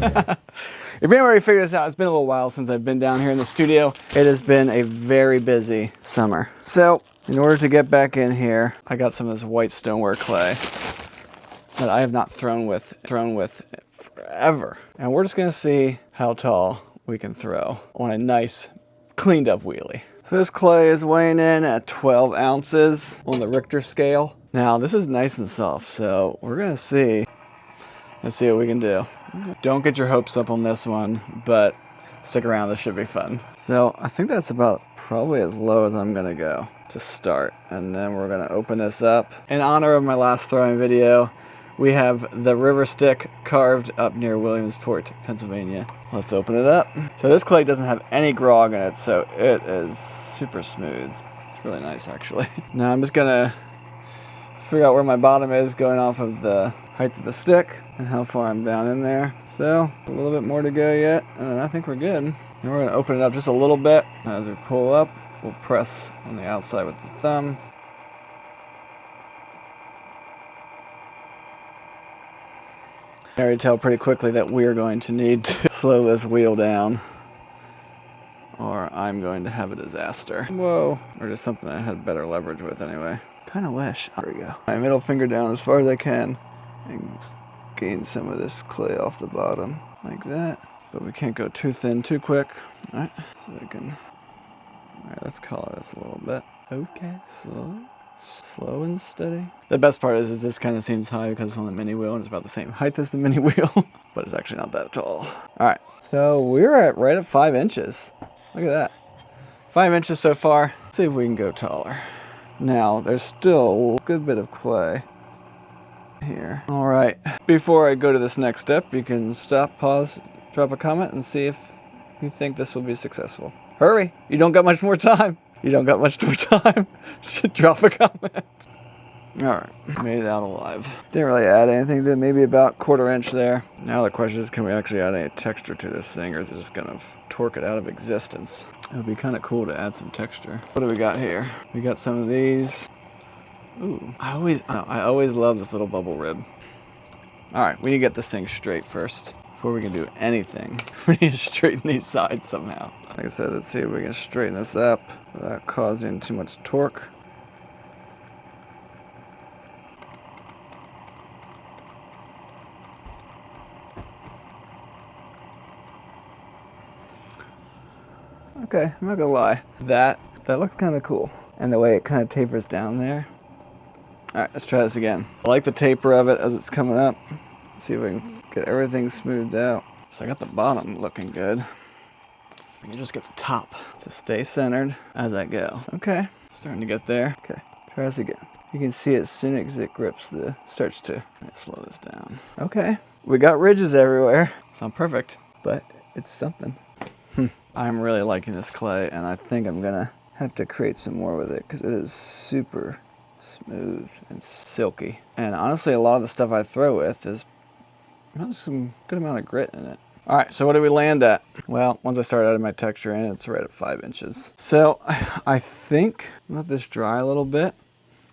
If you haven't already figured this out, it's been a little while since I've been down here in the studio. It has been a very busy summer. So in order to get back in here, I got some of this white stoneware clay that I have not thrown with forever. And we're just gonna see how tall we can throw on a nice cleaned up wheelie. So this clay is weighing in at 12 ounces on the Richter scale. Now this is nice and soft, so we're gonna see. Let's see what we can do. Don't get your hopes up on this one, but stick around, this should be fun. So I think that's about probably as low as I'm gonna go to start. And then we're gonna open this up. In honor of my last throwing video, we have the river stick carved up near Williamsport, Pennsylvania. Let's open it up. So this clay doesn't have any grog in it, so it is super smooth. It's really nice, actually. Now I'm just gonna figure out where my bottom is going off of the height of the stick and how far I'm down in there. So a little bit more to go yet, and I think we're good. And we're gonna open it up just a little bit. As we pull up, we'll press on the outside with the thumb. I already tell pretty quickly that we're going to need to slow this wheel down, or I'm going to have a disaster. Whoa, or just something I had better leverage with anyway. Kind of wish. There we go. My middle finger down as far as I can and gain some of this clay off the bottom like that. But we can't go too thin too quick. All right, so we can. All right, let's color this a little bit. Okay, slow and steady. The best part is this kind of seems high because it's on the mini wheel and it's about the same height as the mini wheel, but it's actually not that tall. All right, so we're at right at 5 inches. Look at that. 5 inches so far. Let's see if we can go taller. Now, there's still a good bit of clay here. All right, before I go to this next step, you can stop, pause, drop a comment, and see if you think this will be successful. Hurry, you don't got much more time. You don't got much more time. Just drop a comment. All right, made it out alive. Didn't really add anything to it, maybe about 1/4 inch there. Now the question is, can we actually add any texture to this thing, or is it just gonna torque it out of existence? It would be kind of cool to add some texture. What do we got here? We got some of these. Ooh, I always love this little bubble rib. All right, we need to get this thing straight first. Before we can do anything, we need to straighten these sides somehow. Like I said, let's see if we can straighten this up without causing too much torque. Okay, I'm not gonna lie. That looks kind of cool. And the way it kind of tapers down there. All right, let's try this again. I like the taper of it as it's coming up. See if we can get everything smoothed out. So I got the bottom looking good. I can just get the top to stay centered as I go. Okay, starting to get there. Okay, try this again. You can see as soon as it grips, starts to slow this down. Okay, we got ridges everywhere. It's not perfect, but it's something. I'm really liking this clay, and I think I'm gonna have to create some more with it because it is super smooth and silky. And honestly, a lot of the stuff I throw with is some good amount of grit in it. All right, so what do we land at? Well, once I start adding my texture in, it's right at 5 inches. So I think let this dry a little bit.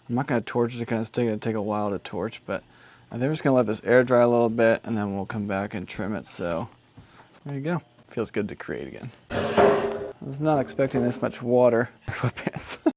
I'm not gonna torch it, it's gonna take a while to torch, but I think we're just gonna let this air dry a little bit, and then we'll come back and trim it. So there you go. Feels good to create again. I was not expecting this much water. Sweatpants.